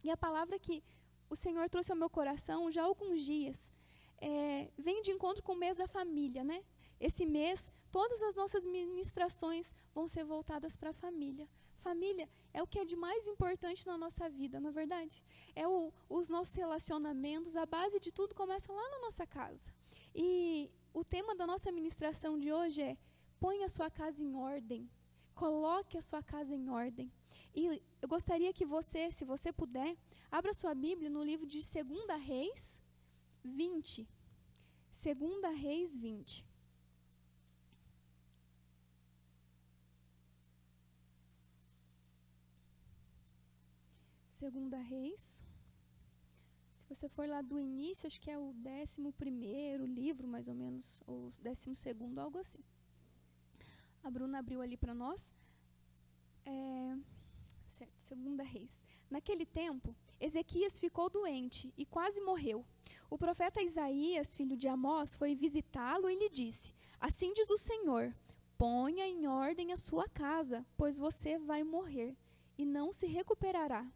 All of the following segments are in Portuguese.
E a palavra que o Senhor trouxe ao meu coração já há alguns dias vem de encontro com o mês da família, né? Esse mês, todas as nossas ministrações vão ser voltadas para a família. Família é o que é de mais importante na nossa vida, não é verdade? Os nossos relacionamentos, a base de tudo começa lá na nossa casa. E o tema da nossa ministração de hoje é: põe a sua casa em ordem. Coloque a sua casa em ordem. E eu gostaria que você, se você puder, abra sua Bíblia no livro de 2 Reis 20. 2 Reis 20. Segunda Reis. Se você for lá do início, acho que é o 11º livro, mais ou menos, ou 12º, algo assim. A Bruna abriu ali para nós. Certo, 2 Reis. Naquele tempo, Ezequias ficou doente e quase morreu. O profeta Isaías, filho de Amós, foi visitá-lo e lhe disse: assim diz o Senhor, ponha em ordem a sua casa, pois você vai morrer e não se recuperará.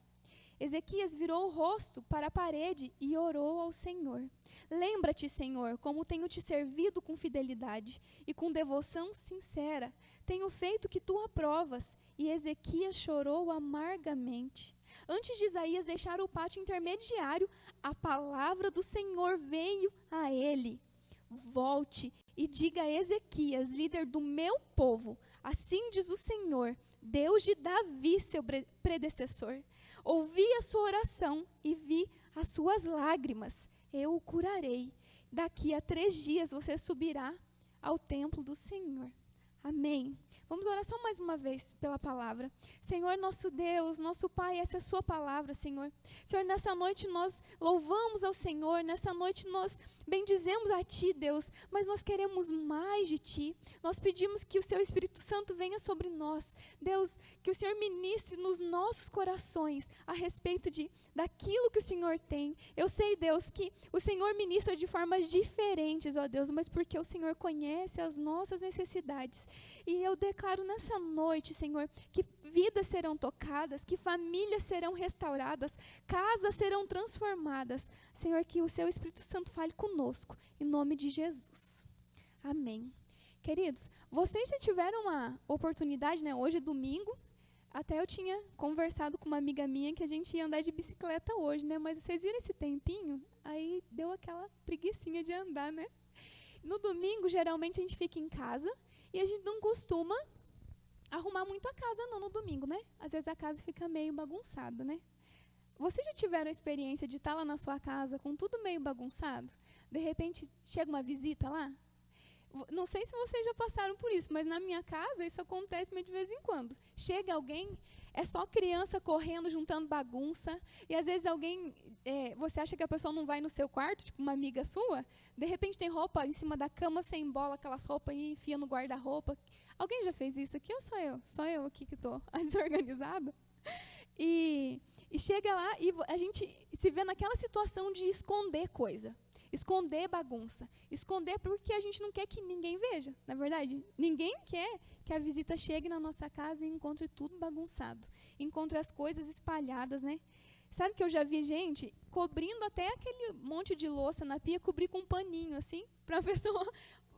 Ezequias virou o rosto para a parede e orou ao Senhor. Lembra-te, Senhor, como tenho te servido com fidelidade e com devoção sincera. Tenho feito o que tu aprovas. E Ezequias chorou amargamente. Antes de Isaías deixar o pátio intermediário, a palavra do Senhor veio a ele. Volte e diga a Ezequias, líder do meu povo, assim diz o Senhor, Deus de Davi, seu predecessor. Ouvi a sua oração e vi as suas lágrimas. Eu o curarei. Daqui a 3 dias você subirá ao templo do Senhor. Amém. Vamos orar só mais uma vez pela palavra. Senhor, nosso Deus, nosso Pai, essa é a sua palavra, Senhor. Senhor, nessa noite nós louvamos ao Senhor, nessa noite nós bendizemos a Ti, Deus, mas nós queremos mais de Ti. Nós pedimos que o Seu Espírito Santo venha sobre nós. Deus, que o Senhor ministre nos nossos corações a respeito daquilo que o Senhor tem. Eu sei, Deus, que o Senhor ministra de formas diferentes, ó Deus, mas porque o Senhor conhece as nossas necessidades. E eu declaro nessa noite, Senhor, que vidas serão tocadas, que famílias serão restauradas, casas serão transformadas. Senhor, que o Seu Espírito Santo fale conosco, em nome de Jesus. Amém. Queridos, vocês já tiveram uma oportunidade, né? Hoje é domingo, até eu tinha conversado com uma amiga minha que a gente ia andar de bicicleta hoje, né? Mas vocês viram esse tempinho? Aí deu aquela preguicinha de andar, né? No domingo, geralmente, a gente fica em casa e a gente não costuma arrumar muito a casa, não, no domingo, né? Às vezes a casa fica meio bagunçada, né? Vocês já tiveram a experiência de estar lá na sua casa com tudo meio bagunçado? De repente, chega uma visita lá? Não sei se vocês já passaram por isso, mas na minha casa isso acontece meio de vez em quando. Chega alguém, é só criança correndo, juntando bagunça, e às vezes alguém, você acha que a pessoa não vai no seu quarto, tipo uma amiga sua, de repente tem roupa em cima da cama, você embola aquelas roupas e enfia no guarda-roupa. Alguém já fez isso aqui ou sou eu? Só eu aqui que estou desorganizada? E chega lá e a gente se vê naquela situação de esconder coisa. Esconder bagunça. Esconder porque a gente não quer que ninguém veja, na verdade. Ninguém quer que a visita chegue na nossa casa e encontre tudo bagunçado. Encontre as coisas espalhadas, né? Sabe que eu já vi gente cobrindo até aquele monte de louça na pia, cobrir com um paninho, assim, para a pessoa...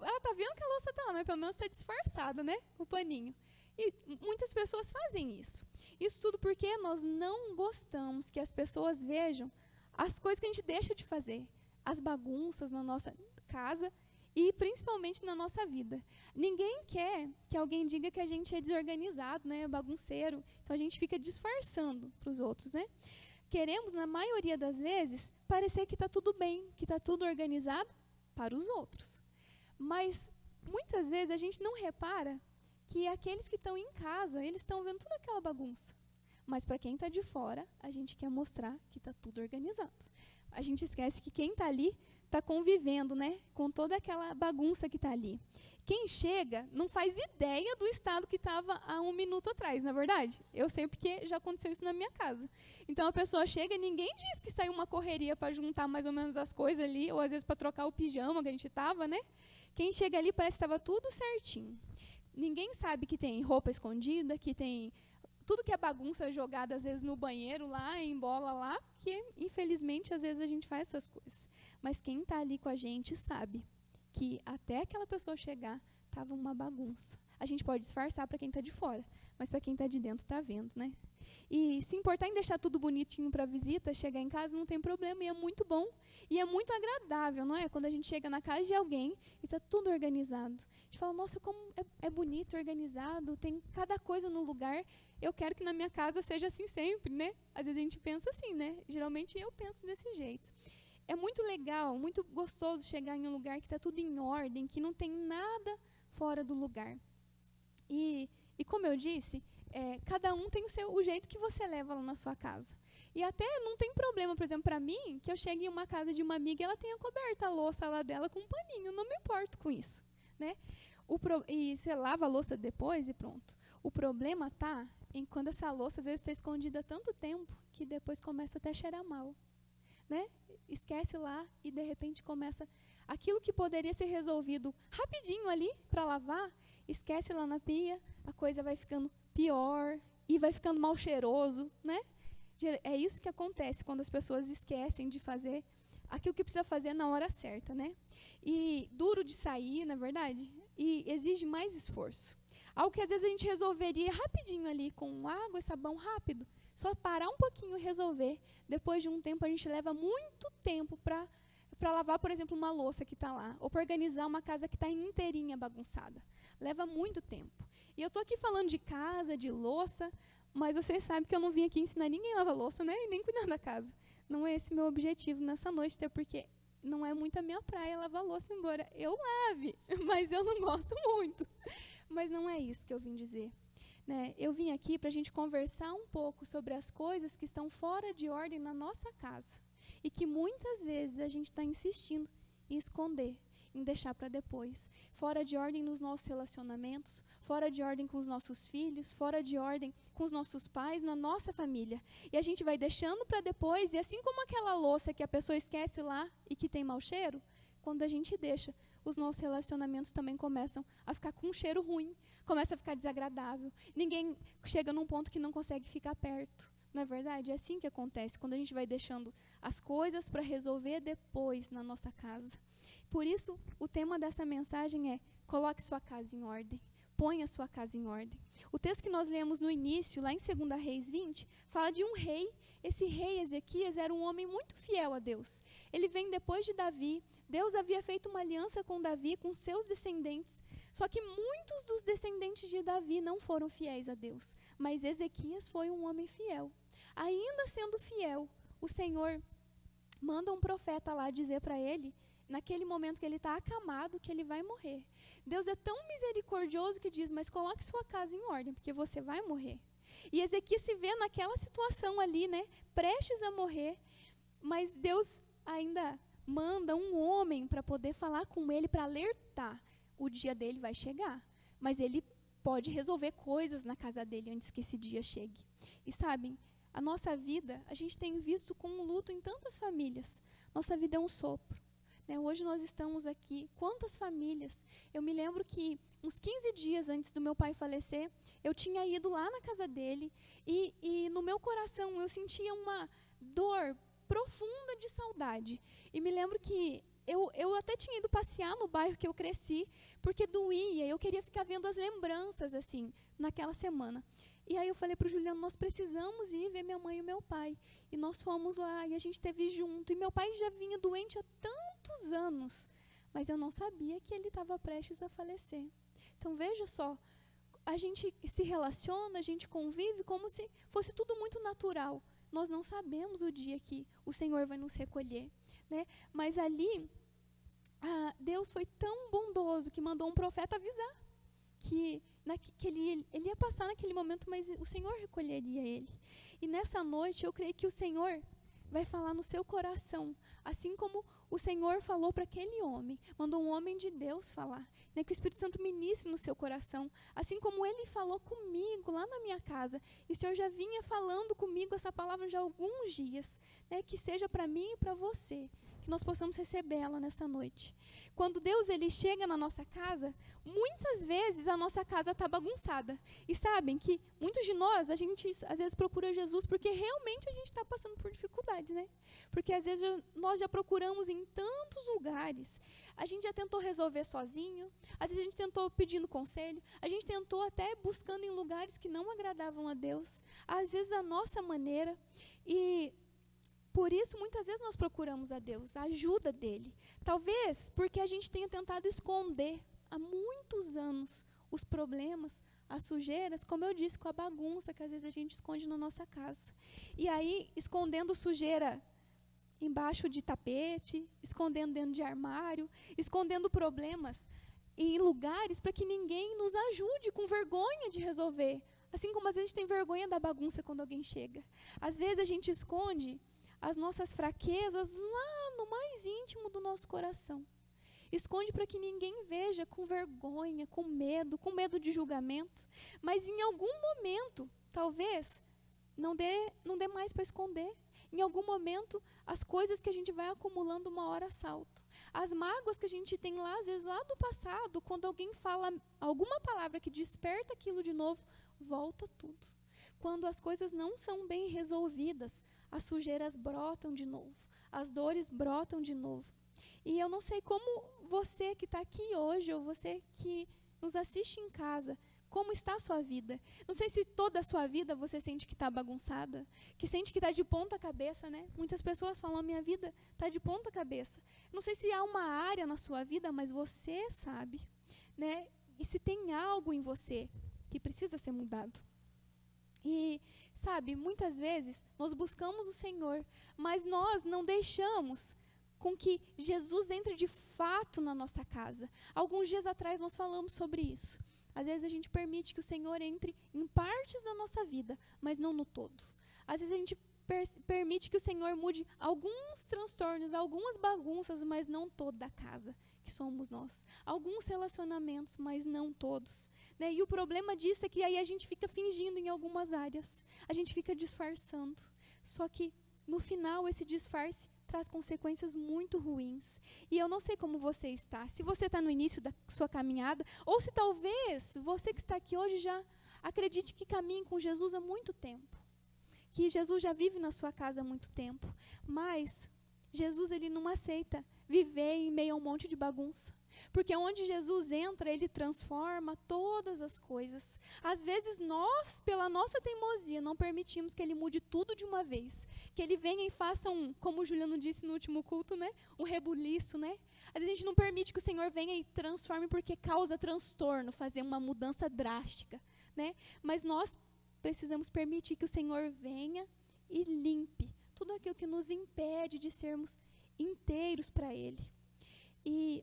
Ela tá vendo que a louça tá lá, mas pelo menos está disfarçada, né? O paninho. E muitas pessoas fazem isso. Isso tudo porque nós não gostamos que as pessoas vejam as coisas que a gente deixa de fazer. As bagunças na nossa casa e principalmente na nossa vida. Ninguém quer que alguém diga que a gente é desorganizado, né, bagunceiro. Então a gente fica disfarçando para os outros, né? Queremos, na maioria das vezes, parecer que está tudo bem, que está tudo organizado para os outros. Mas muitas vezes a gente não repara que aqueles que estão em casa, eles estão vendo toda aquela bagunça. Mas para quem está de fora, a gente quer mostrar que está tudo organizado. A gente esquece que quem está ali está convivendo, né, com toda aquela bagunça que está ali. Quem chega não faz ideia do estado que estava há 1 minuto atrás, na verdade. Eu sei porque já aconteceu isso na minha casa. Então a pessoa chega e ninguém diz que saiu uma correria para juntar mais ou menos as coisas ali, ou às vezes para trocar o pijama que a gente estava, né? Quem chega ali parece que estava tudo certinho. Ninguém sabe que tem roupa escondida, que tem tudo que é bagunça jogada, às vezes, no banheiro lá, em bola lá, que, infelizmente, às vezes a gente faz essas coisas. Mas quem está ali com a gente sabe que até aquela pessoa chegar, estava uma bagunça. A gente pode disfarçar para quem está de fora, mas para quem está de dentro está vendo, né? E se importar em deixar tudo bonitinho para a visita, chegar em casa não tem problema, e é muito bom. E é muito agradável, não é? Quando a gente chega na casa de alguém e está tudo organizado. A gente fala, nossa, como é bonito, organizado, tem cada coisa no lugar. Eu quero que na minha casa seja assim sempre, né? Às vezes a gente pensa assim, né? Geralmente eu penso desse jeito. É muito legal, muito gostoso chegar em um lugar que está tudo em ordem, que não tem nada fora do lugar. E como eu disse, cada um tem o jeito que você leva lá na sua casa. E até não tem problema, por exemplo, para mim, que eu chegue em uma casa de uma amiga e ela tenha coberto a louça lá dela com um paninho. Eu não me importo com isso, né? E você lava a louça depois e pronto. O problema está em quando essa louça às vezes está escondida há tanto tempo que depois começa até a cheirar mal, né? Esquece lá e de repente começa aquilo que poderia ser resolvido rapidinho ali para lavar, esquece lá na pia, a coisa vai ficando pior e vai ficando mal cheiroso, né? É isso que acontece quando as pessoas esquecem de fazer aquilo que precisa fazer na hora certa, né? E duro de sair, na verdade, e exige mais esforço. Algo que às vezes a gente resolveria rapidinho ali, com água e sabão rápido, só parar um pouquinho e resolver. Depois de um tempo, a gente leva muito tempo para lavar, por exemplo, uma louça que está lá, ou para organizar uma casa que está inteirinha bagunçada. Leva muito tempo. E eu estou aqui falando de casa, de louça, mas vocês sabem que eu não vim aqui ensinar ninguém a lavar louça, né? E nem cuidar da casa. Não é esse meu objetivo nessa noite, até porque não é muito a minha praia lavar louça, embora eu lave, mas eu não gosto muito. Mas não é isso que eu vim dizer. Né? Eu vim aqui para a gente conversar um pouco sobre as coisas que estão fora de ordem na nossa casa e que muitas vezes a gente está insistindo em esconder, em deixar para depois. Fora de ordem nos nossos relacionamentos, fora de ordem com os nossos filhos, fora de ordem com os nossos pais, na nossa família. E a gente vai deixando para depois, e assim como aquela louça que a pessoa esquece lá e que tem mau cheiro, quando a gente deixa, os nossos relacionamentos também começam a ficar com um cheiro ruim, começa a ficar desagradável. Ninguém chega num ponto que não consegue ficar perto. Não é verdade? É assim que acontece, quando a gente vai deixando as coisas para resolver depois na nossa casa. Por isso, o tema dessa mensagem é: coloque sua casa em ordem. Ponha sua casa em ordem. O texto que nós lemos no início, lá em 2 Reis 20, fala de um rei. Esse rei Ezequias era um homem muito fiel a Deus. Ele vem depois de Davi. Deus havia feito uma aliança com Davi, com seus descendentes. Só que muitos dos descendentes de Davi não foram fiéis a Deus. Mas Ezequias foi um homem fiel. Ainda sendo fiel, o Senhor manda um profeta lá dizer para ele, naquele momento que ele está acamado, que ele vai morrer. Deus é tão misericordioso que diz: mas coloque sua casa em ordem, porque você vai morrer. E Ezequias se vê naquela situação ali, né, prestes a morrer, mas Deus ainda manda um homem para poder falar com ele, para alertar. O dia dele vai chegar, mas ele pode resolver coisas na casa dele antes que esse dia chegue. E sabem, a nossa vida, a gente tem visto com um luto em tantas famílias. Nossa vida é um sopro. Hoje nós estamos aqui, quantas famílias? Eu me lembro que uns 15 dias antes do meu pai falecer, eu tinha ido lá na casa dele e no meu coração eu sentia uma dor profunda de saudade. E me lembro que eu até tinha ido passear no bairro que eu cresci, porque doía, eu queria ficar vendo as lembranças assim, naquela semana. E aí eu falei para o Juliano: nós precisamos ir ver minha mãe e meu pai. E nós fomos lá e a gente esteve junto. E meu pai já vinha doente há tantos anos, mas eu não sabia que ele estava prestes a falecer. Então veja só, a gente se relaciona, a gente convive como se fosse tudo muito natural. Nós não sabemos o dia que o Senhor vai nos recolher, né? Mas ali, Deus foi tão bondoso que mandou um profeta avisar que ele ia passar naquele momento, mas o Senhor recolheria ele. E nessa noite eu creio que o Senhor vai falar no seu coração, assim como o Senhor falou para aquele homem, mandou um homem de Deus falar, né, que o Espírito Santo ministre no seu coração, assim como ele falou comigo lá na minha casa, e o Senhor já vinha falando comigo essa palavra já há alguns dias, né, que seja para mim e para você, que que nós possamos recebê-la nessa noite. Quando Deus ele chega na nossa casa, muitas vezes a nossa casa está bagunçada. E sabem que muitos de nós, a gente às vezes procura Jesus porque realmente a gente está passando por dificuldades, né? Porque às vezes nós já procuramos em tantos lugares. A gente já tentou resolver sozinho, às vezes a gente tentou pedindo conselho, a gente tentou até buscando em lugares que não agradavam a Deus, às vezes a nossa maneira. E por isso, muitas vezes nós procuramos a Deus, a ajuda dEle. Talvez porque a gente tenha tentado esconder há muitos anos os problemas, as sujeiras, como eu disse, com a bagunça que às vezes a gente esconde na nossa casa. E aí, escondendo sujeira embaixo de tapete, escondendo dentro de armário, escondendo problemas em lugares para que ninguém nos ajude, com vergonha de resolver. Assim como às vezes a gente tem vergonha da bagunça quando alguém chega. Às vezes a gente esconde as nossas fraquezas lá no mais íntimo do nosso coração. Esconde para que ninguém veja, com vergonha, com medo de julgamento. Mas em algum momento, talvez, não dê mais para esconder. Em algum momento, as coisas que a gente vai acumulando uma hora saltam. As mágoas que a gente tem lá, às vezes lá do passado, quando alguém fala alguma palavra que desperta aquilo de novo, volta tudo. Quando as coisas não são bem resolvidas, as sujeiras brotam de novo, as dores brotam de novo. E eu não sei como você que está aqui hoje, ou você que nos assiste em casa, como está a sua vida. Não sei se toda a sua vida você sente que está bagunçada, que sente que está de ponta cabeça, né? Muitas pessoas falam, a minha vida está de ponta cabeça. Não sei se há uma área na sua vida, mas você sabe, né? E se tem algo em você que precisa ser mudado. E, sabe, muitas vezes nós buscamos o Senhor, mas nós não deixamos com que Jesus entre de fato na nossa casa. Alguns dias atrás nós falamos sobre isso. Às vezes a gente permite que o Senhor entre em partes da nossa vida, mas não no todo. Às vezes a gente permite que o Senhor mude alguns transtornos, algumas bagunças, mas não toda a casa, que somos nós. Alguns relacionamentos, mas não todos. Né? E o problema disso é que aí a gente fica fingindo em algumas áreas. A gente fica disfarçando. Só que, no final, esse disfarce traz consequências muito ruins. E eu não sei como você está. Se você está no início da sua caminhada, ou se talvez você que está aqui hoje já acredite que caminha com Jesus há muito tempo. Que Jesus já vive na sua casa há muito tempo. Mas Jesus ele não aceita viver em meio a um monte de bagunça. Porque onde Jesus entra, ele transforma todas as coisas. Às vezes nós, pela nossa teimosia, não permitimos que ele mude tudo de uma vez. Que ele venha e faça como o Juliano disse no último culto, né? Um rebuliço, né? Às vezes a gente não permite que o Senhor venha e transforme porque causa transtorno, fazer uma mudança drástica, né? Mas nós precisamos permitir que o Senhor venha e limpe tudo aquilo que nos impede de sermos inteiros para Ele.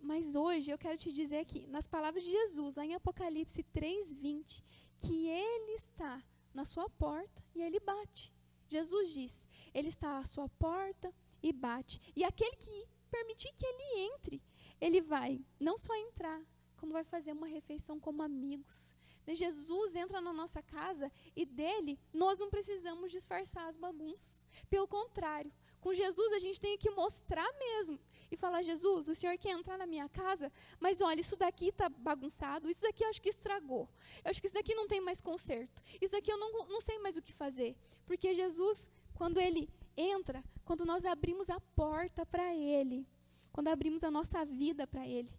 Mas hoje eu quero te dizer aqui, nas palavras de Jesus, lá em Apocalipse 3:20, que Ele está na sua porta e Ele bate. Jesus diz, Ele está à sua porta e bate. E aquele que permitir que Ele entre, Ele vai não só entrar, como vai fazer uma refeição como amigos. Jesus entra na nossa casa e dele nós não precisamos disfarçar as bagunças. Pelo contrário, com Jesus a gente tem que mostrar mesmo e falar, Jesus, o Senhor quer entrar na minha casa, mas olha, isso daqui está bagunçado, isso daqui eu acho que estragou, eu acho que isso daqui não tem mais conserto, isso daqui eu não sei mais o que fazer. Porque Jesus, quando Ele entra, quando nós abrimos a porta para Ele, quando abrimos a nossa vida para Ele,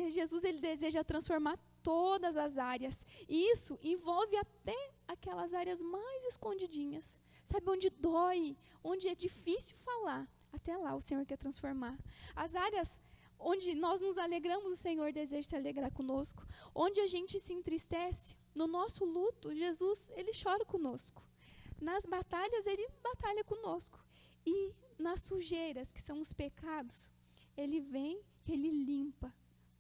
Jesus ele deseja transformar todas as áreas. E isso envolve até aquelas áreas mais escondidinhas. Sabe, onde dói, onde é difícil falar. Até lá o Senhor quer transformar. As áreas onde nós nos alegramos, o Senhor deseja se alegrar conosco. Onde a gente se entristece, no nosso luto, Jesus, Ele chora conosco. Nas batalhas, Ele batalha conosco. E nas sujeiras, que são os pecados, Ele vem, Ele limpa.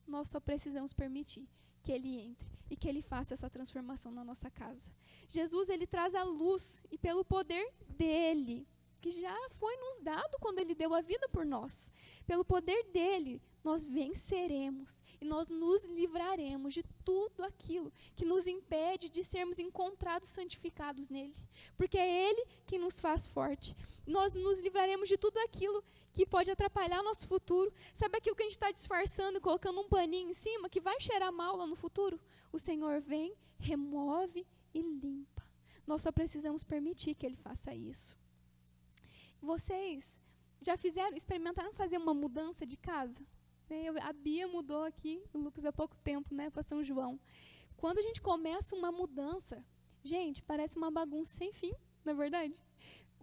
Nós só precisamos permitir que Ele entre e que Ele faça essa transformação na nossa casa. Jesus, Ele traz a luz e pelo poder dEle, que já foi nos dado quando Ele deu a vida por nós, pelo poder dEle, nós venceremos e nós nos livraremos de tudo aquilo que nos impede de sermos encontrados santificados nele. Porque é ele que nos faz forte. Nós nos livraremos de tudo aquilo que pode atrapalhar nosso futuro. Sabe aquilo que a gente está disfarçando e colocando um paninho em cima que vai cheirar mal lá no futuro? O Senhor vem, remove e limpa. Nós só precisamos permitir que ele faça isso. Vocês já experimentaram fazer uma mudança de casa? A Bia mudou aqui, o Lucas há pouco tempo, para São João. Quando a gente começa uma mudança, gente, parece uma bagunça sem fim, não é verdade?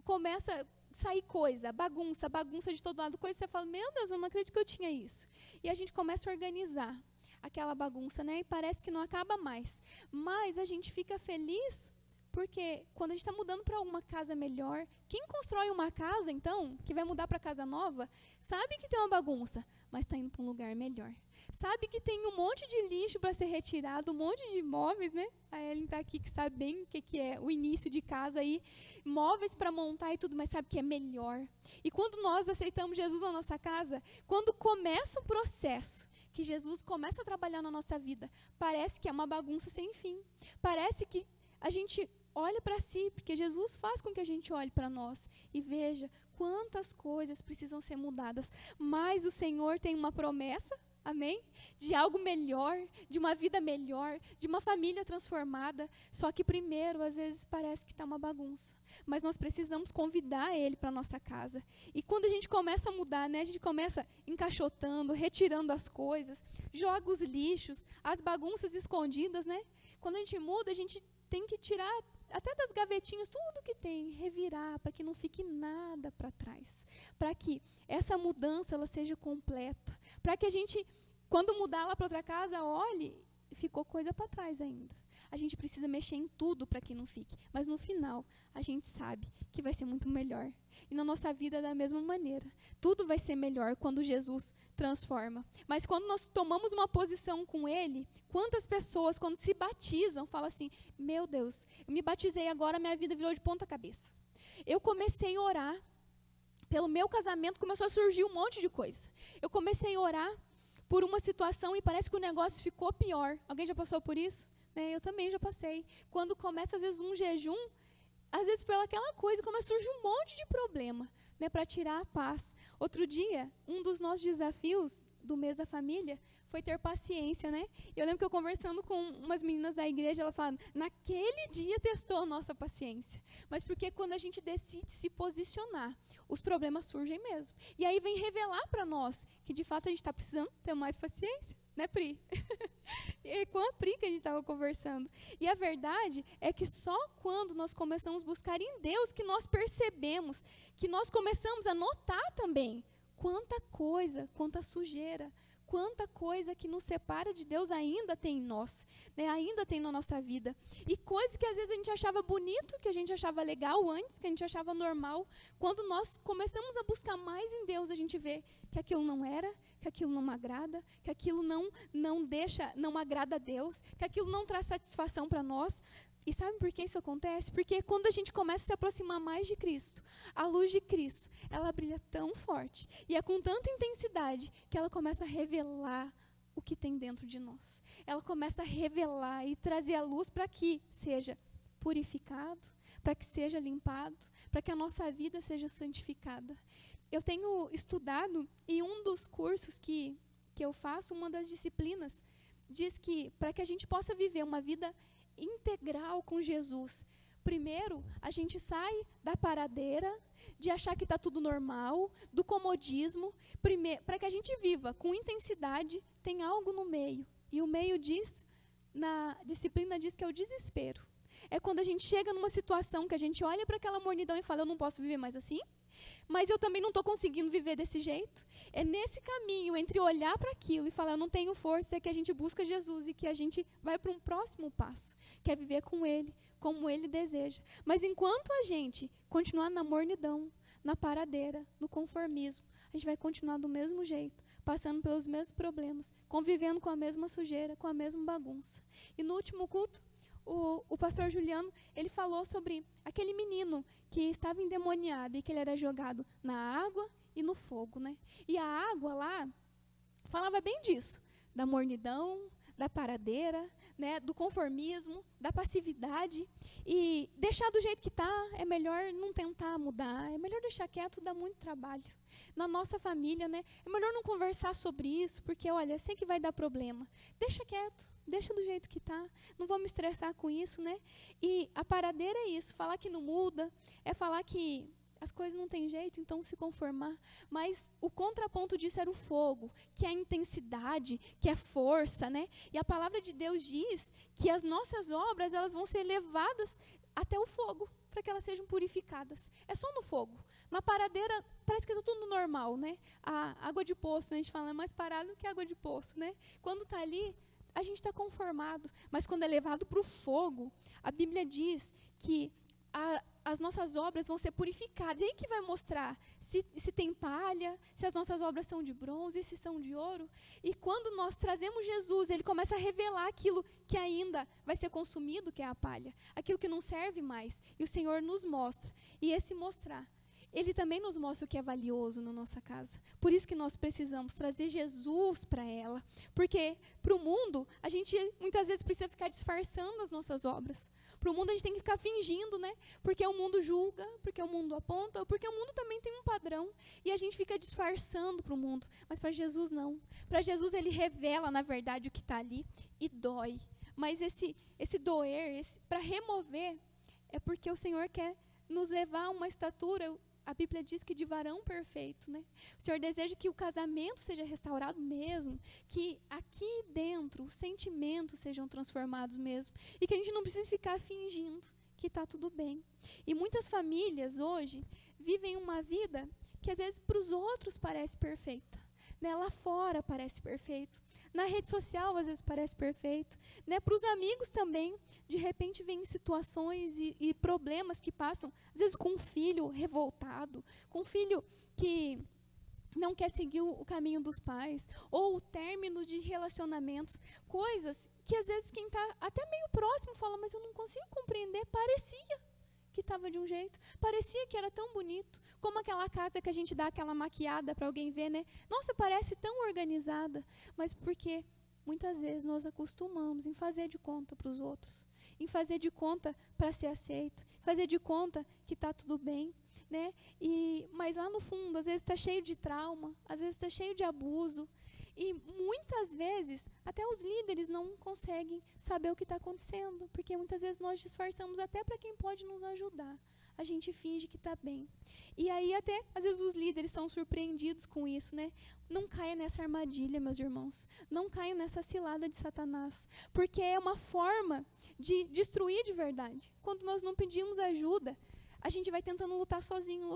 Começa a sair coisa, bagunça de todo lado, coisa que você fala, meu Deus, eu não acredito que eu tinha isso. E a gente começa a organizar aquela bagunça, e parece que não acaba mais. Mas a gente fica feliz porque quando a gente está mudando para uma casa melhor, quem constrói uma casa, então, que vai mudar para casa nova, sabe que tem uma bagunça, mas está indo para um lugar melhor. Sabe que tem um monte de lixo para ser retirado, um monte de móveis, A Ellen está aqui que sabe bem o que é o início de casa aí, móveis para montar e tudo, mas sabe que é melhor. E quando nós aceitamos Jesus na nossa casa, quando começa o processo, que Jesus começa a trabalhar na nossa vida, parece que é uma bagunça sem fim. Parece que a gente olha para si, porque Jesus faz com que a gente olhe para nós e veja quantas coisas precisam ser mudadas. Mas o Senhor tem uma promessa, amém? De algo melhor, de uma vida melhor, de uma família transformada. Só que primeiro, às vezes, parece que está uma bagunça. Mas nós precisamos convidar Ele para a nossa casa. E quando a gente começa a mudar, a gente começa encaixotando, retirando as coisas, joga os lixos, as bagunças escondidas, Quando a gente muda, a gente tem que tirar até das gavetinhas tudo que tem, revirar, para que não fique nada para trás. Para que essa mudança ela seja completa. Para que a gente, quando mudar lá para outra casa, olhe, ficou coisa para trás ainda. A gente precisa mexer em tudo para que não fique. Mas no final, a gente sabe que vai ser muito melhor. E na nossa vida, da mesma maneira. Tudo vai ser melhor quando Jesus transforma. Mas quando nós tomamos uma posição com Ele, quantas pessoas, quando se batizam, falam assim, meu Deus, eu me batizei agora, minha vida virou de ponta cabeça. Eu comecei a orar. Pelo meu casamento, começou a surgir um monte de coisa. Eu comecei a orar por uma situação e parece que o negócio ficou pior. Alguém já passou por isso? Eu também já passei. Quando começa, às vezes, um jejum, às vezes, pelaquela coisa, começa a surgir um monte de problema, para tirar a paz. Outro dia, um dos nossos desafios do mês da família foi ter paciência, Eu lembro que eu conversando com umas meninas da igreja, elas falaram, naquele dia testou a nossa paciência. Mas porque quando a gente decide se posicionar, os problemas surgem mesmo. E aí vem revelar para nós que, de fato, a gente está precisando ter mais paciência. Pri? E com a Pri que a gente estava conversando. E a verdade é que só quando nós começamos a buscar em Deus que nós percebemos, que nós começamos a notar também quanta coisa, quanta sujeira, quanta coisa que nos separa de Deus ainda tem em nós, ainda tem na nossa vida. E coisas que às vezes a gente achava bonito, que a gente achava legal antes, que a gente achava normal, quando nós começamos a buscar mais em Deus, a gente vê que aquilo não era, que aquilo não agrada, que aquilo não agrada a Deus, que aquilo não traz satisfação para nós. E sabe por que isso acontece? Porque quando a gente começa a se aproximar mais de Cristo, a luz de Cristo, ela brilha tão forte e é com tanta intensidade que ela começa a revelar o que tem dentro de nós. Ela começa a revelar e trazer a luz para que seja purificado, para que seja limpado, para que a nossa vida seja santificada. Eu tenho estudado e um dos cursos que eu faço, uma das disciplinas, diz que para que a gente possa viver uma vida integral com Jesus, primeiro a gente sai da paradeira, de achar que está tudo normal, do comodismo, para que a gente viva com intensidade, tem algo no meio. E o meio diz, na disciplina diz que é o desespero. É quando a gente chega numa situação que a gente olha para aquela mornidão e fala, eu não posso viver mais assim, mas eu também não estou conseguindo viver desse jeito. É nesse caminho, entre olhar para aquilo e falar, eu não tenho força, é que a gente busca Jesus e que a gente vai para um próximo passo, que é viver com Ele, como Ele deseja. Mas enquanto a gente continuar na mornidão, na paradeira, no conformismo, a gente vai continuar do mesmo jeito, passando pelos mesmos problemas, convivendo com a mesma sujeira, com a mesma bagunça. E no último culto, o pastor Juliano, ele falou sobre aquele menino que estava endemoniado e que ele era jogado na água e no fogo, E a água lá, falava bem disso, da mornidão, da paradeira, né, do conformismo, da passividade. E deixar do jeito que está, é melhor não tentar mudar, é melhor deixar quieto, dá muito trabalho. Na nossa família, né, é melhor não conversar sobre isso, porque, olha, sei que vai dar problema. Deixa quieto, deixa do jeito que está, não vou me estressar com isso, né? E a paradeira é isso, falar que não muda, é falar que as coisas não têm jeito, então se conformar. Mas o contraponto disso era o fogo, que é a intensidade, que é força, né? E a palavra de Deus diz que as nossas obras, elas vão ser levadas até o fogo, para que elas sejam purificadas. É só no fogo. Na paradeira, parece que está tudo normal, né? A água de poço, a gente fala, é mais parado que água de poço, né? Quando está ali, a gente está conformado. Mas quando é levado para o fogo, a Bíblia diz que as nossas obras vão ser purificadas. E aí que vai mostrar se tem palha, se as nossas obras são de bronze, se são de ouro. E quando nós trazemos Jesus, ele começa a revelar aquilo que ainda vai ser consumido, que é a palha. Aquilo que não serve mais. E o Senhor nos mostra. E esse mostrar, ele também nos mostra o que é valioso na nossa casa. Por isso que nós precisamos trazer Jesus para ela. Porque para o mundo, a gente muitas vezes precisa ficar disfarçando as nossas obras. Para o mundo a gente tem que ficar fingindo, né? Porque o mundo julga, porque o mundo aponta, porque o mundo também tem um padrão. E a gente fica disfarçando para o mundo. Mas para Jesus não. Para Jesus ele revela, na verdade, o que está ali e dói. Mas esse doer, para remover, é porque o Senhor quer nos levar a uma estatura. A Bíblia diz que de varão perfeito, né? O Senhor deseja que o casamento seja restaurado mesmo, que aqui dentro os sentimentos sejam transformados mesmo, e que a gente não precise ficar fingindo que está tudo bem. E muitas famílias hoje vivem uma vida que às vezes para os outros parece perfeita, né? Lá fora parece perfeito. Na rede social, às vezes, parece perfeito. Né? Para os amigos também, de repente, vem situações e problemas que passam, às vezes, com um filho revoltado, com um filho que não quer seguir o caminho dos pais, ou o término de relacionamentos, coisas que, às vezes, quem está até meio próximo fala, mas eu não consigo compreender, parecia que estava de um jeito, parecia que era tão bonito, como aquela casa que a gente dá aquela maquiada para alguém ver, né? Nossa, parece tão organizada, mas porque muitas vezes nós acostumamos em fazer de conta para os outros, em fazer de conta para ser aceito, fazer de conta que está tudo bem, né? Mas lá no fundo, às vezes está cheio de trauma, às vezes está cheio de abuso, e muitas vezes até os líderes não conseguem saber o que está acontecendo, porque muitas vezes nós disfarçamos até para quem pode nos ajudar. A gente finge que está bem. E aí até, às vezes, os líderes são surpreendidos com isso, né? Não caia nessa armadilha, meus irmãos. Não caia nessa cilada de Satanás. Porque é uma forma de destruir de verdade. Quando nós não pedimos ajuda, a gente vai tentando lutar sozinho,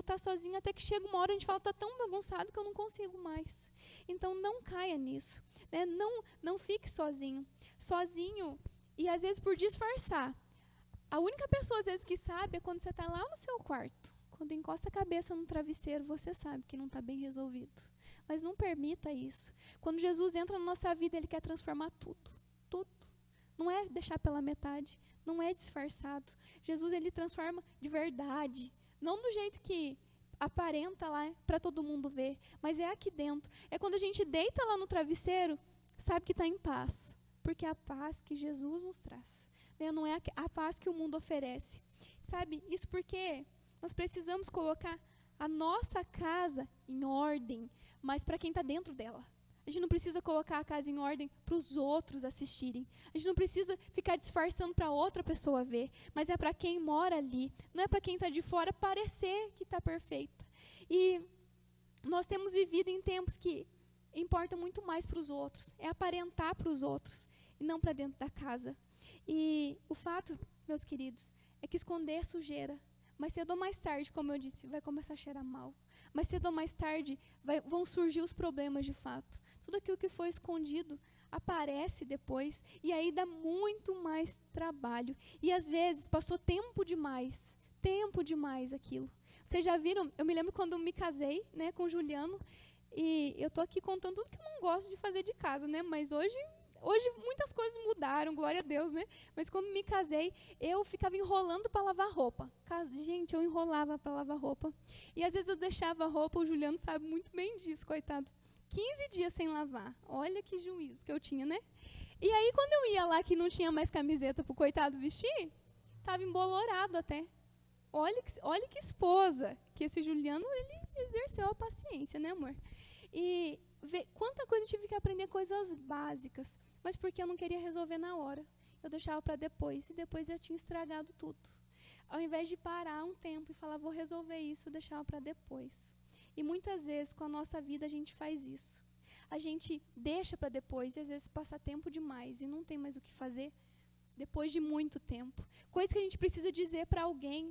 até que chega uma hora a gente fala, está tão bagunçado que eu não consigo mais. Então, não caia nisso. Né? Não fique sozinho. Sozinho, e às vezes por disfarçar. A única pessoa, às vezes, que sabe é quando você está lá no seu quarto. Quando encosta a cabeça no travesseiro, você sabe que não está bem resolvido. Mas não permita isso. Quando Jesus entra na nossa vida, ele quer transformar tudo. Tudo. Não é deixar pela metade. Não é disfarçado. Jesus, ele transforma de verdade. Não do jeito que aparenta lá para todo mundo ver, mas é aqui dentro. É quando a gente deita lá no travesseiro, sabe que está em paz. Porque é a paz que Jesus nos traz. Né? Não é a paz que o mundo oferece. Sabe? Isso porque nós precisamos colocar a nossa casa em ordem, mas para quem está dentro dela. A gente não precisa colocar a casa em ordem para os outros assistirem. A gente não precisa ficar disfarçando para outra pessoa ver. Mas é para quem mora ali. Não é para quem está de fora parecer que está perfeita. E nós temos vivido em tempos que importa muito mais para os outros. É aparentar para os outros e não para dentro da casa. E o fato, meus queridos, é que esconder é sujeira. Mas cedo ou mais tarde, como eu disse, vai começar a cheirar mal. Mas cedo ou mais tarde vão surgir os problemas de fato. Tudo aquilo que foi escondido aparece depois e aí dá muito mais trabalho. E às vezes passou tempo demais aquilo. Vocês já viram? Eu me lembro quando eu me casei, né, com o Juliano, e eu tô aqui contando tudo que eu não gosto de fazer de casa, né? Mas hoje muitas coisas mudaram, glória a Deus, né? Mas quando me casei, eu ficava enrolando para lavar roupa. Gente, eu enrolava para lavar roupa. E às vezes eu deixava a roupa, o Juliano sabe muito bem disso, coitado. 15 dias sem lavar. Olha que juízo que eu tinha, né? E aí, quando eu ia lá que não tinha mais camiseta pro coitado vestir, estava embolorado até. Olha que esposa, que esse Juliano, ele exerceu a paciência, né, amor? E quanta coisa eu tive que aprender, coisas básicas, mas porque eu não queria resolver na hora. Eu deixava para depois, e depois já tinha estragado tudo. Ao invés de parar um tempo e falar, vou resolver isso, eu deixava para depois. E muitas vezes, com a nossa vida, a gente faz isso. A gente deixa para depois, e às vezes passa tempo demais, e não tem mais o que fazer depois de muito tempo. Coisa que a gente precisa dizer para alguém,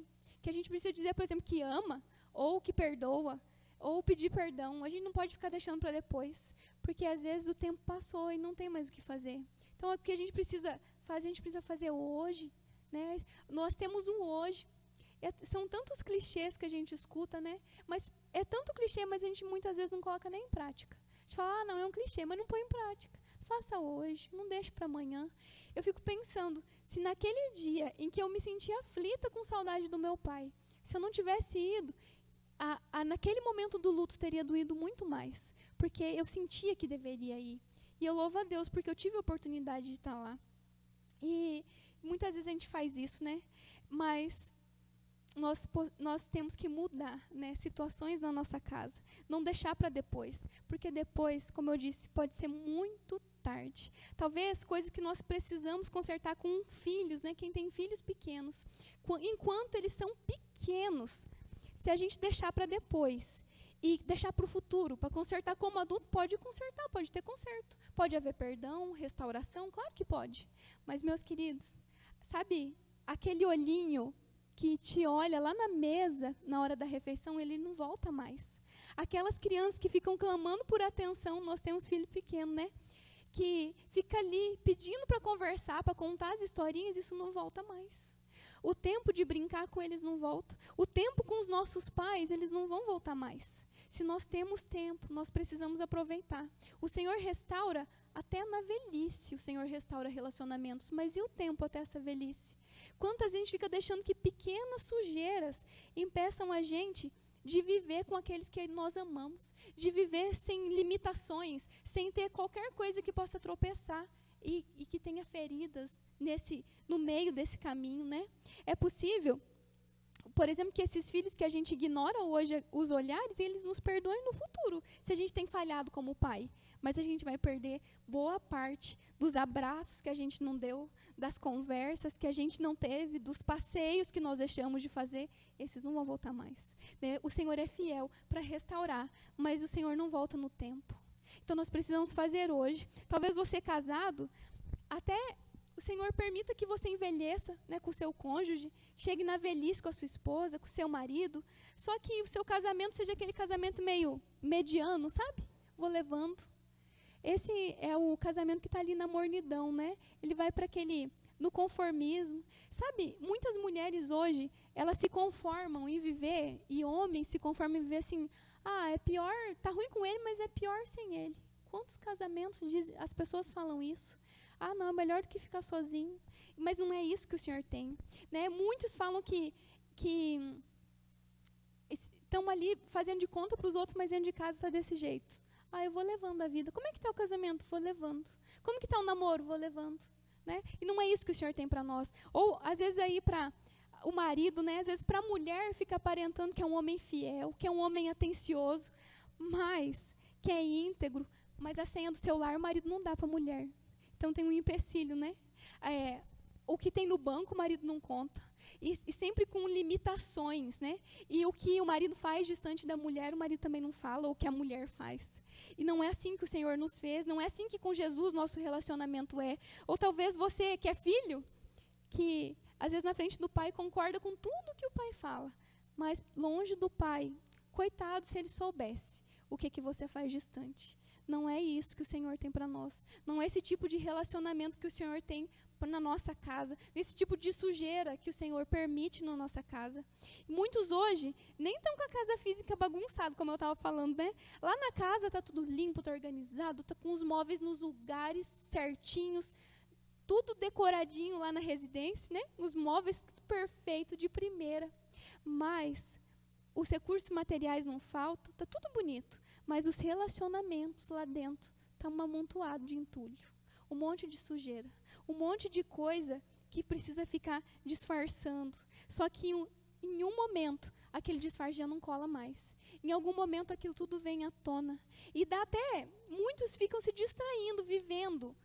que a gente precisa dizer, por exemplo, que ama, ou que perdoa, ou pedir perdão. A gente não pode ficar deixando para depois, porque às vezes o tempo passou e não tem mais o que fazer. Então, o que a gente precisa fazer hoje, né? Nós temos um hoje. São tantos clichês que a gente escuta, né? Mas é tanto clichê, mas a gente muitas vezes não coloca nem em prática. A gente fala, não, é um clichê, mas não põe em prática. Faça hoje, não deixe para amanhã. Eu fico pensando, se naquele dia em que eu me sentia aflita com saudade do meu pai, se eu não tivesse ido, naquele momento do luto teria doído muito mais, porque eu sentia que deveria ir. E eu louvo a Deus porque eu tive a oportunidade de estar lá. E muitas vezes a gente faz isso, né? Mas nós temos que mudar, né, situações na nossa casa. Não deixar para depois. Porque depois, como eu disse, pode ser muito tarde. Talvez coisas que nós precisamos consertar com filhos, né? Quem tem filhos pequenos. Enquanto eles são pequenos, se a gente deixar para depois e deixar para o futuro, para consertar como adulto, pode consertar, pode ter conserto. Pode haver perdão, restauração, claro que pode. Mas, meus queridos, sabe, aquele olhinho que te olha lá na mesa, na hora da refeição, ele não volta mais. Aquelas crianças que ficam clamando por atenção, nós temos filho pequeno, né? Que fica ali pedindo para conversar, para contar as historinhas, isso não volta mais. O tempo de brincar com eles não volta. O tempo com os nossos pais, eles não vão voltar mais. Se nós temos tempo, nós precisamos aproveitar. O Senhor restaura até na velhice, o Senhor restaura relacionamentos, mas e o tempo até essa velhice? Quantas gente fica deixando que pequenas sujeiras impeçam a gente de viver com aqueles que nós amamos, de viver sem limitações, sem ter qualquer coisa que possa tropeçar e que tenha feridas no meio desse caminho, né? É possível, por exemplo, que esses filhos que a gente ignora hoje os olhares, eles nos perdoem no futuro, se a gente tem falhado como pai. Mas a gente vai perder boa parte dos abraços que a gente não deu, das conversas que a gente não teve, dos passeios que nós deixamos de fazer. Esses não vão voltar mais, né? O Senhor é fiel para restaurar, mas o Senhor não volta no tempo. Então, nós precisamos fazer hoje. Talvez você casado, até o Senhor permita que você envelheça, né, com o seu cônjuge, chegue na velhice com a sua esposa, com o seu marido, só que o seu casamento seja aquele casamento meio mediano, sabe? Vou levando. Esse é o casamento que está ali na mornidão, né? Ele vai para aquele, no conformismo. Sabe, muitas mulheres hoje, elas se conformam em viver, e homens se conformam em viver assim, é pior, tá ruim com ele, mas é pior sem ele. Quantos casamentos as pessoas falam isso? Não, é melhor do que ficar sozinho. Mas não é isso que o Senhor tem, né? Muitos falam que estão ali fazendo de conta para os outros, mas dentro de casa está desse jeito. Eu vou levando a vida. Como é que está o casamento? Vou levando. Como que está o namoro? Vou levando. Né? E não é isso que o Senhor tem para nós. Ou, às vezes, aí para o marido, né? Às vezes, para a mulher, fica aparentando que é um homem fiel, que é um homem atencioso, mas que é íntegro. Mas a senha do celular, o marido não dá para a mulher. Então, tem um empecilho, né? O que tem no banco, o marido não conta. E sempre com limitações, né? E o que o marido faz distante da mulher, o marido também não fala, ou o que a mulher faz. E não é assim que o Senhor nos fez, não é assim que com Jesus nosso relacionamento é. Ou talvez você que é filho, que às vezes na frente do pai concorda com tudo que o pai fala, mas longe do pai, coitado se ele soubesse o que você faz distante. Não é isso que o Senhor tem para nós. Não é esse tipo de relacionamento que o Senhor tem na nossa casa, esse tipo de sujeira que o Senhor permite na nossa casa. Muitos hoje nem estão com a casa física bagunçada, como eu estava falando, né? Lá na casa está tudo limpo, está organizado, está com os móveis nos lugares certinhos, tudo decoradinho lá na residência, né? Os móveis tudo perfeito, de primeira. Mas os recursos materiais não faltam, está tudo bonito, mas os relacionamentos lá dentro estão um amontoado de entulho, um monte de sujeira, um monte de coisa que precisa ficar disfarçando. Só que em um momento, aquele disfarce já não cola mais. Em algum momento, aquilo tudo vem à tona. E dá até, muitos ficam se distraindo, vivendo,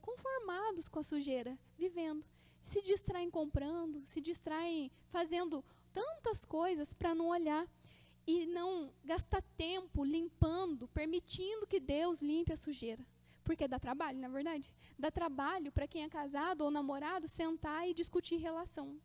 conformados com a sujeira, vivendo. Se distraem comprando, se distraem fazendo tantas coisas para não olhar e não gastar tempo limpando, permitindo que Deus limpe a sujeira. Porque dá trabalho, na verdade. Dá trabalho para quem é casado ou namorado sentar e discutir relação.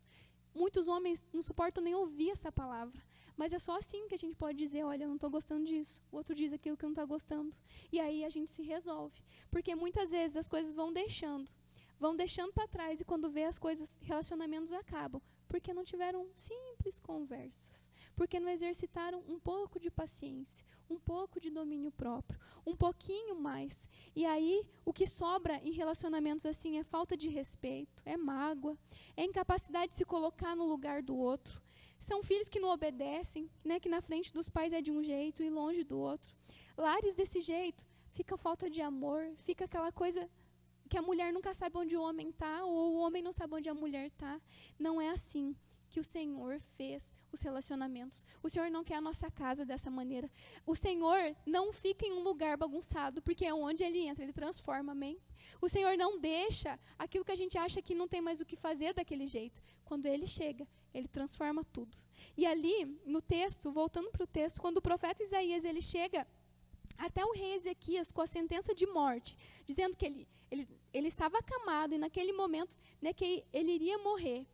Muitos homens não suportam nem ouvir essa palavra. Mas é só assim que a gente pode dizer, olha, eu não estou gostando disso. O outro diz aquilo que não está gostando. E aí a gente se resolve. Porque muitas vezes as coisas vão deixando para trás. E quando vê as coisas, relacionamentos acabam. Porque não tiveram simples conversas. Porque não exercitaram um pouco de paciência, um pouco de domínio próprio, um pouquinho mais. E aí, o que sobra em relacionamentos assim é falta de respeito, é mágoa, é incapacidade de se colocar no lugar do outro. São filhos que não obedecem, né, que na frente dos pais é de um jeito e longe do outro. Lares desse jeito, fica falta de amor, fica aquela coisa que a mulher nunca sabe onde o homem está, ou o homem não sabe onde a mulher está. Não é assim que o Senhor fez os relacionamentos. O Senhor não quer a nossa casa dessa maneira. O Senhor não fica em um lugar bagunçado, porque é onde Ele entra, Ele transforma, amém? O Senhor não deixa aquilo que a gente acha que não tem mais o que fazer daquele jeito. Quando Ele chega, Ele transforma tudo. E ali, no texto, voltando para o texto, quando o profeta Isaías ele chega até o rei Ezequias com a sentença de morte, dizendo que ele estava acamado e naquele momento, né, que ele iria morrer,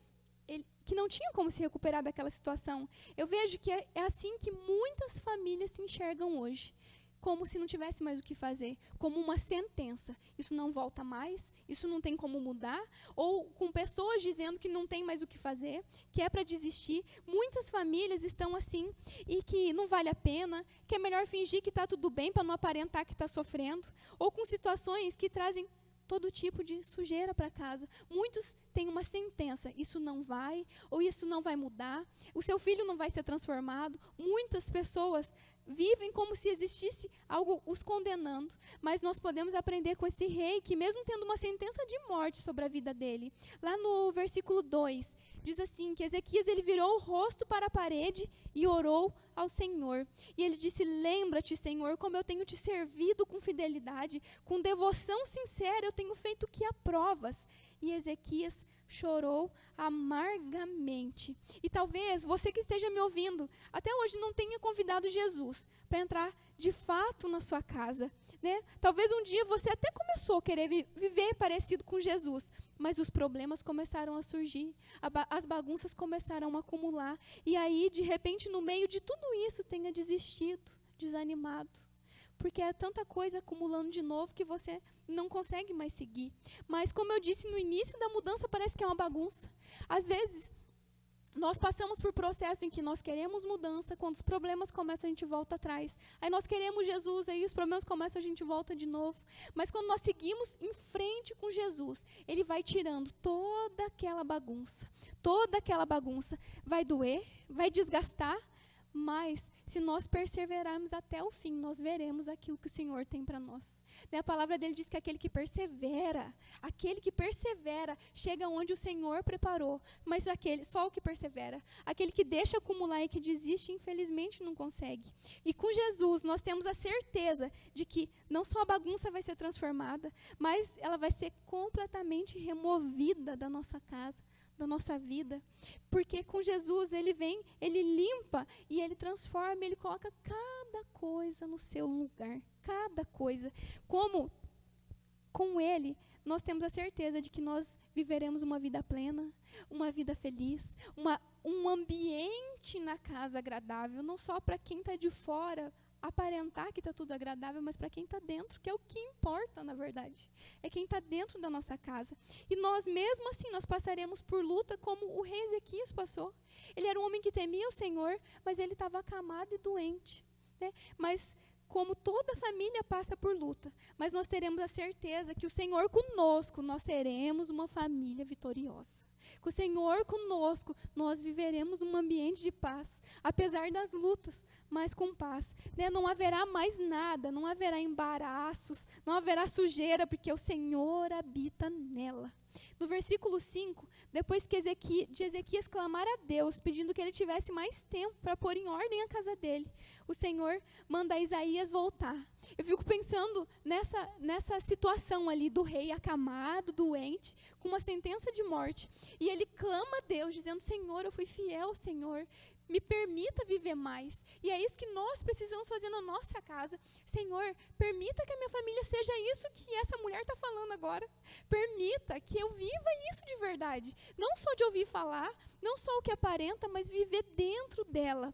que não tinha como se recuperar daquela situação. Eu vejo que é assim que muitas famílias se enxergam hoje, como se não tivesse mais o que fazer, como uma sentença. Isso não volta mais, isso não tem como mudar, ou com pessoas dizendo que não tem mais o que fazer, que é para desistir. Muitas famílias estão assim, e que não vale a pena, que é melhor fingir que está tudo bem para não aparentar que está sofrendo, ou com situações que trazem todo tipo de sujeira para casa. Muitos têm uma sentença, isso não vai, ou isso não vai mudar, o seu filho não vai ser transformado. Muitas pessoas vivem como se existisse algo os condenando, mas nós podemos aprender com esse rei que mesmo tendo uma sentença de morte sobre a vida dele, lá no versículo 2, diz assim, que Ezequias ele virou o rosto para a parede e orou ao Senhor. E ele disse, lembra-te, Senhor, como eu tenho te servido com fidelidade, com devoção sincera, eu tenho feito o que aprovas. E Ezequias chorou amargamente. E talvez você que esteja me ouvindo, até hoje não tenha convidado Jesus para entrar de fato na sua casa, né? Talvez um dia você até começou a querer viver parecido com Jesus, mas os problemas começaram a surgir, as bagunças começaram a acumular, e aí, de repente, no meio de tudo isso, tenha desistido, desanimado, porque é tanta coisa acumulando de novo que você não consegue mais seguir. Mas, como eu disse, no início da mudança parece que é uma bagunça. Às vezes, nós passamos por processos em que nós queremos mudança, quando os problemas começam, a gente volta atrás. Aí nós queremos Jesus, aí os problemas começam, a gente volta de novo. Mas quando nós seguimos em frente com Jesus, Ele vai tirando toda aquela bagunça. Toda aquela bagunça vai doer, vai desgastar, mas se nós perseverarmos até o fim, nós veremos aquilo que o Senhor tem para nós. A palavra dele diz que aquele que persevera, chega onde o Senhor preparou. Mas só o que persevera, aquele que deixa acumular e que desiste, infelizmente não consegue. E com Jesus nós temos a certeza de que não só a bagunça vai ser transformada, mas ela vai ser completamente removida da nossa casa, da nossa vida, porque com Jesus Ele vem, Ele limpa e Ele transforma, Ele coloca cada coisa no seu lugar, cada coisa. Como com Ele nós temos a certeza de que nós viveremos uma vida plena, uma vida feliz, um ambiente na casa agradável, não só para quem está de fora aparentar que está tudo agradável, mas para quem está dentro, que é o que importa, na verdade. É quem está dentro da nossa casa. E nós, mesmo assim, nós passaremos por luta como o rei Ezequias passou. Ele era um homem que temia o Senhor, mas ele estava acamado e doente, né? Mas como toda família passa por luta, mas nós teremos a certeza que o Senhor conosco, nós seremos uma família vitoriosa. Com o Senhor conosco, nós viveremos num ambiente de paz, apesar das lutas, mas com paz. Né? Não haverá mais nada, não haverá embaraços, não haverá sujeira, porque o Senhor habita nela. No versículo 5, depois que Ezequias clamar a Deus, pedindo que ele tivesse mais tempo para pôr em ordem a casa dele, o Senhor manda Isaías voltar. Eu fico pensando nessa situação ali do rei acamado, doente, com uma sentença de morte. E ele clama a Deus, dizendo, Senhor, eu fui fiel, Senhor, me permita viver mais. E é isso que nós precisamos fazer na nossa casa. Senhor, permita que a minha família seja isso que essa mulher está falando agora. Permita que eu viva isso de verdade. Não só de ouvir falar, não só o que aparenta, mas viver dentro dela.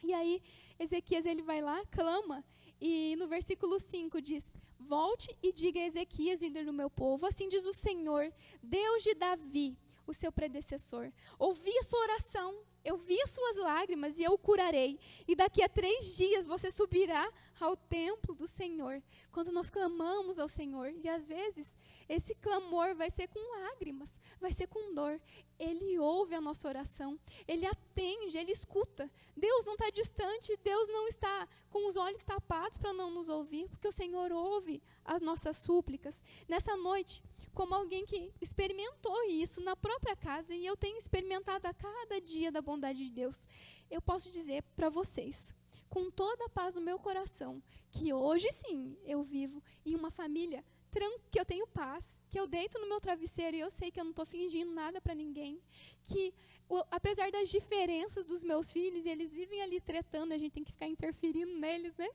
E aí, Ezequias, ele vai lá, clama. E no versículo 5 diz, volte e diga a Ezequias, líder do meu povo, assim diz o Senhor, Deus de Davi, o seu predecessor. Ouvi a sua oração, eu vi as suas lágrimas e eu o curarei. E daqui a 3 dias você subirá ao templo do Senhor. Quando nós clamamos ao Senhor, e às vezes esse clamor vai ser com lágrimas, vai ser com dor. Ele ouve a nossa oração, Ele atende, Ele escuta. Deus não está distante, Deus não está com os olhos tapados para não nos ouvir, porque o Senhor ouve as nossas súplicas. Nessa noite, como alguém que experimentou isso na própria casa, e eu tenho experimentado a cada dia da bondade de Deus, eu posso dizer para vocês, com toda a paz no meu coração, que hoje sim eu vivo em uma família que eu tenho paz, que eu deito no meu travesseiro e eu sei que eu não estou fingindo nada para ninguém, que apesar das diferenças dos meus filhos, eles vivem ali tretando, a gente tem que ficar interferindo neles, né?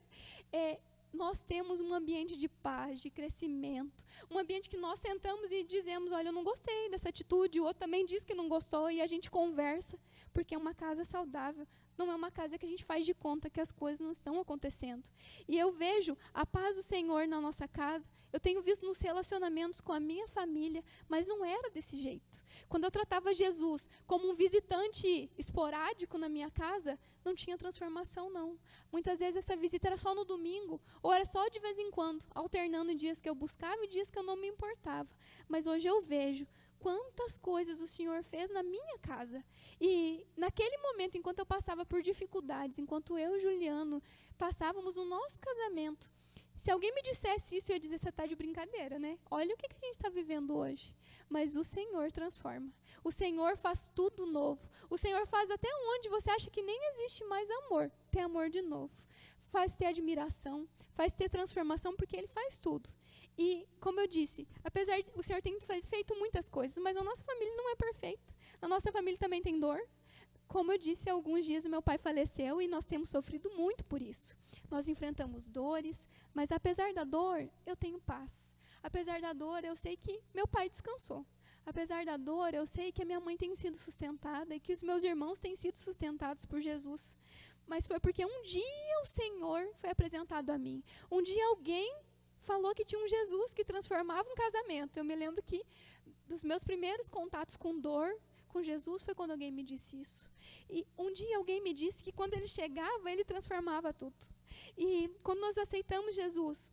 Nós temos um ambiente de paz, de crescimento, um ambiente que nós sentamos e dizemos, olha, eu não gostei dessa atitude, o outro também diz que não gostou, e a gente conversa, porque é uma casa saudável, não é uma casa que a gente faz de conta que as coisas não estão acontecendo. E eu vejo a paz do Senhor na nossa casa, eu tenho visto nos relacionamentos com a minha família, mas não era desse jeito. Quando eu tratava Jesus como um visitante esporádico na minha casa, não tinha transformação, não. Muitas vezes essa visita era só no domingo, ou era só de vez em quando, alternando dias que eu buscava e dias que eu não me importava. Mas hoje eu vejo quantas coisas o Senhor fez na minha casa. E naquele momento, enquanto eu passava por dificuldades, enquanto eu e o Juliano passávamos no nosso casamento, se alguém me dissesse isso, eu ia dizer, você está de brincadeira, né? Olha o que a gente está vivendo hoje. Mas o Senhor transforma. O Senhor faz tudo novo. O Senhor faz até onde você acha que nem existe mais amor. Tem amor de novo. Faz ter admiração, faz ter transformação, porque Ele faz tudo. E, como eu disse, apesar de o Senhor tem feito muitas coisas, mas a nossa família não é perfeita. A nossa família também tem dor. Como eu disse, há alguns dias o meu pai faleceu e nós temos sofrido muito por isso. Nós enfrentamos dores, mas apesar da dor, eu tenho paz. Apesar da dor, eu sei que meu pai descansou. Apesar da dor, eu sei que a minha mãe tem sido sustentada e que os meus irmãos têm sido sustentados por Jesus. Mas foi porque um dia o Senhor foi apresentado a mim. Um dia alguém falou que tinha um Jesus que transformava um casamento. Eu me lembro que dos meus primeiros contatos com dor, com Jesus, foi quando alguém me disse isso. E um dia alguém me disse que quando ele chegava, ele transformava tudo. E quando nós aceitamos Jesus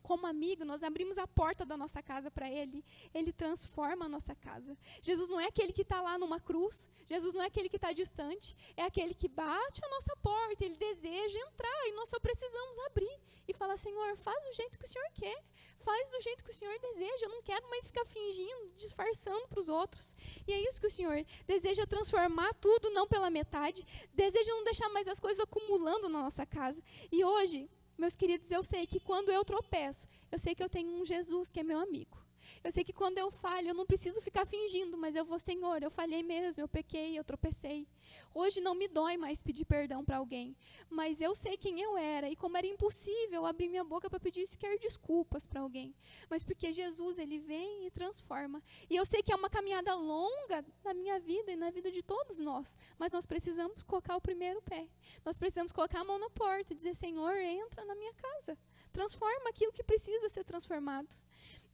como amigo, nós abrimos a porta da nossa casa para Ele, Ele transforma a nossa casa. Jesus não é aquele que está lá numa cruz, Jesus não é aquele que está distante, é aquele que bate a nossa porta, Ele deseja entrar e nós só precisamos abrir e falar, Senhor, faz do jeito que o Senhor quer, faz do jeito que o Senhor deseja, eu não quero mais ficar fingindo, disfarçando para os outros. E é isso que o Senhor deseja, transformar tudo, não pela metade, deseja não deixar mais as coisas acumulando na nossa casa. E hoje, meus queridos, eu sei que quando eu tropeço, eu sei que eu tenho um Jesus que é meu amigo. Eu sei que quando eu falho, eu não preciso ficar fingindo, mas eu vou, Senhor, eu falhei mesmo, eu pequei, eu tropecei. Hoje não me dói mais pedir perdão para alguém, mas eu sei quem eu era e como era impossível abrir minha boca para pedir sequer desculpas para alguém. Mas porque Jesus, Ele vem e transforma. E eu sei que é uma caminhada longa na minha vida e na vida de todos nós, mas nós precisamos colocar o primeiro pé. Nós precisamos colocar a mão na porta e dizer, Senhor, entra na minha casa. Transforma aquilo que precisa ser transformado.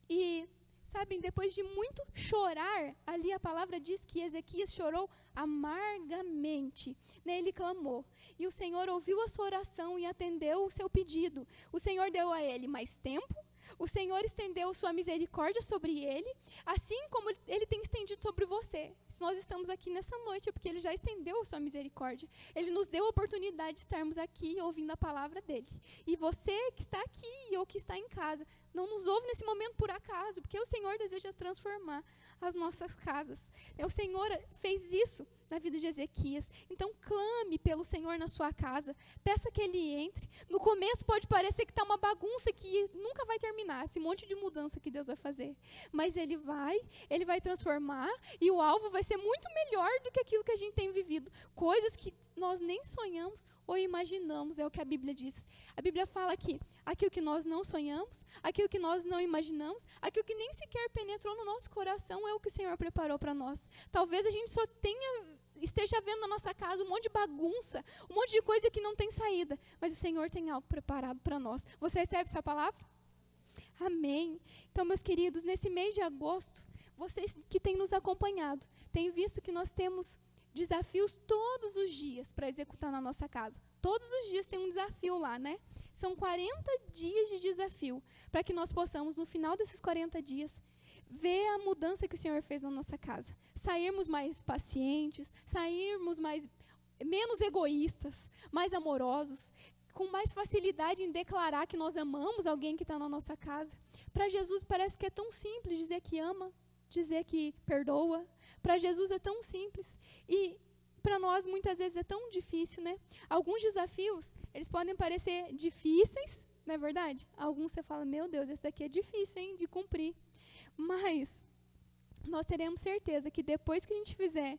E sabem, depois de muito chorar, ali a palavra diz que Ezequias chorou amargamente. Ele clamou. E o Senhor ouviu a sua oração e atendeu o seu pedido. O Senhor deu a ele mais tempo, O Senhor estendeu sua misericórdia sobre ele, assim como ele tem estendido sobre você. Se nós estamos aqui nessa noite, é porque ele já estendeu sua misericórdia. Ele nos deu a oportunidade de estarmos aqui ouvindo a palavra dele. E você que está aqui ou que está em casa, não nos ouve nesse momento por acaso, porque o Senhor deseja transformar as nossas casas. O Senhor fez isso na vida de Ezequias. Então clame pelo Senhor na sua casa, peça que ele entre. No começo pode parecer que está uma bagunça que nunca vai terminar, esse monte de mudança que Deus vai fazer, mas ele vai transformar, e o alvo vai ser muito melhor do que aquilo que a gente tem vivido, coisas que nós nem sonhamos ou imaginamos, é o que a Bíblia diz. A Bíblia fala que aquilo que nós não sonhamos, aquilo que nós não imaginamos, aquilo que nem sequer penetrou no nosso coração é o que o Senhor preparou para nós. Talvez a gente só esteja vendo na nossa casa um monte de bagunça, um monte de coisa que não tem saída, mas o Senhor tem algo preparado para nós. Você recebe essa palavra? Amém. Então, meus queridos, nesse mês de agosto, vocês que têm nos acompanhado, têm visto que nós temos desafios todos os dias para executar na nossa casa. Todos os dias tem um desafio lá, né? São 40 dias de desafio, para que nós possamos, no final desses 40 dias, ver a mudança que o Senhor fez na nossa casa. Sairmos mais pacientes, sairmos menos egoístas, mais amorosos, com mais facilidade em declarar que nós amamos alguém que está na nossa casa. Para Jesus parece que é tão simples dizer que ama, dizer que perdoa. Para Jesus é tão simples. E para nós muitas vezes é tão difícil, né? Alguns desafios, eles podem parecer difíceis, não é verdade? Alguns você fala, meu Deus, esse daqui é difícil, hein, de cumprir. Mas nós teremos certeza que depois que a gente fizer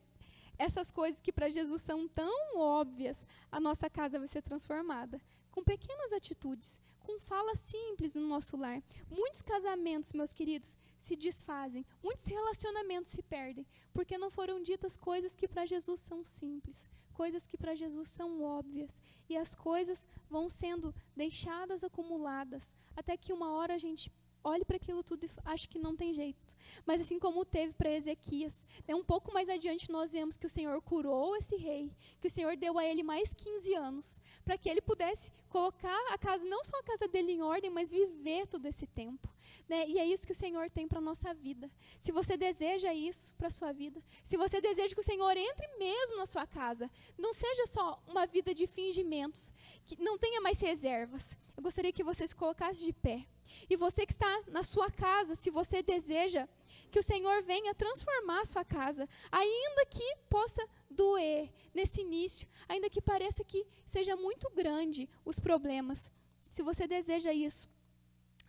essas coisas que para Jesus são tão óbvias, a nossa casa vai ser transformada. Com pequenas atitudes, com fala simples no nosso lar. Muitos casamentos, meus queridos, se desfazem. Muitos relacionamentos se perdem, porque não foram ditas coisas que para Jesus são simples. Coisas que para Jesus são óbvias. E as coisas vão sendo deixadas acumuladas, até que uma hora a gente olhe para aquilo tudo e ache que não tem jeito. Mas assim como teve para Ezequias, um pouco mais adiante nós vemos que o Senhor curou esse rei, que o Senhor deu a ele mais 15 anos, para que ele pudesse colocar a casa, não só a casa dele em ordem, mas viver todo esse tempo. Né? E é isso que o Senhor tem para a nossa vida. Se você deseja isso para a sua vida, se você deseja que o Senhor entre mesmo na sua casa, não seja só uma vida de fingimentos, que não tenha mais reservas. Eu gostaria que você se colocasse de pé. E você que está na sua casa, se você deseja que o Senhor venha transformar a sua casa, ainda que possa doer nesse início, ainda que pareça que seja muito grande os problemas, se você deseja isso,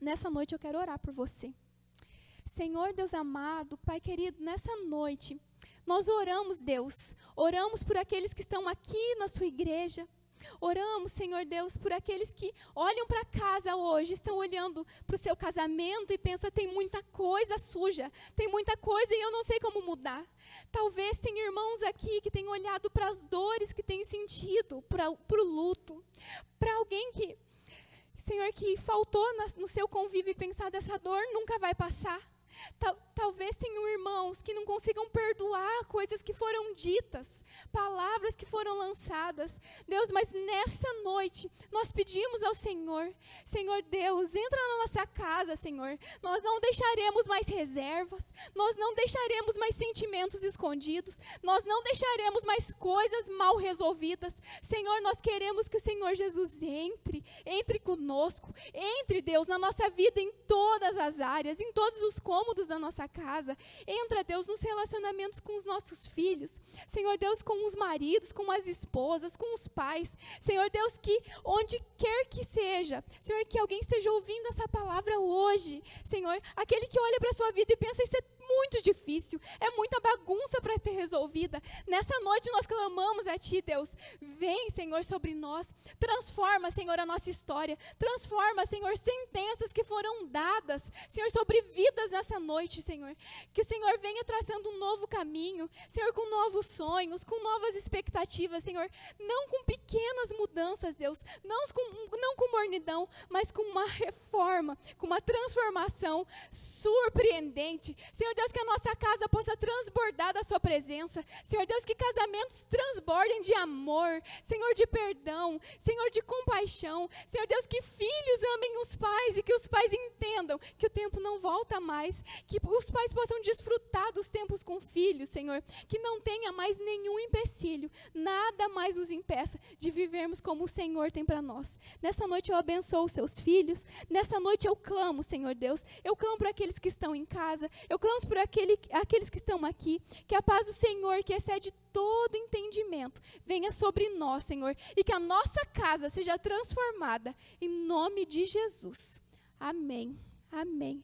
nessa noite eu quero orar por você. Senhor Deus amado, Pai querido, nessa noite, nós oramos, Deus, oramos por aqueles que estão aqui na sua igreja. Oramos, Senhor Deus, por aqueles que olham para casa hoje, estão olhando para o seu casamento e pensam, tem muita coisa suja, tem muita coisa e eu não sei como mudar. Talvez tenha irmãos aqui que tenham olhado para as dores que têm sentido, para o luto, para alguém que, Senhor, que faltou no seu convívio e pensado, essa dor nunca vai passar. Talvez tenham irmãos que não consigam perdoar coisas que foram ditas, palavras que foram lançadas. Deus, mas nessa noite nós pedimos ao Senhor, Senhor Deus, entra na nossa casa, Senhor. Nós não deixaremos mais reservas, nós não deixaremos mais sentimentos escondidos, nós não deixaremos mais coisas mal resolvidas. Senhor, nós queremos que o Senhor Jesus entre conosco, entre, Deus, na nossa vida em todas as áreas, em todos os cômodos da nossa casa. Entra, Deus, nos relacionamentos com os nossos filhos. Senhor Deus, com os maridos, com as esposas, com os pais. Senhor Deus, que onde quer que seja, Senhor, que alguém esteja ouvindo essa palavra hoje. Senhor, aquele que olha para a sua vida e pensa, isso é muito difícil, é muita bagunça para ser resolvida. Nessa noite nós clamamos a Ti, Deus. Vem, Senhor, sobre nós. Transforma, Senhor, a nossa história. Transforma, Senhor, sentenças que foram dadas, Senhor, sobre vidas nessa noite, Senhor. Que o Senhor venha traçando um novo caminho, Senhor, com novos sonhos, com novas expectativas, Senhor. Não com pequenas mudanças, Deus. Não com mornidão, mas com uma reforma, com uma transformação surpreendente. Senhor Deus, que a nossa casa possa transbordar da sua presença. Senhor Deus, que casamentos transbordem de amor, Senhor, de perdão, Senhor, de compaixão. Senhor Deus, que filhos amem os pais e que os pais entendam que o tempo não volta mais, que os pais possam desfrutar dos tempos com filhos, Senhor, que não tenha mais nenhum empecilho, nada mais nos impeça de vivermos como o Senhor tem para nós. Nessa noite eu abençoo os seus filhos, nessa noite eu clamo, Senhor Deus, eu clamo por aqueles que estão em casa, eu clamo por aqueles que estão aqui, que a paz do Senhor, que excede todo entendimento, venha sobre nós, Senhor, e que a nossa casa seja transformada, em nome de Jesus. Amém. Amém.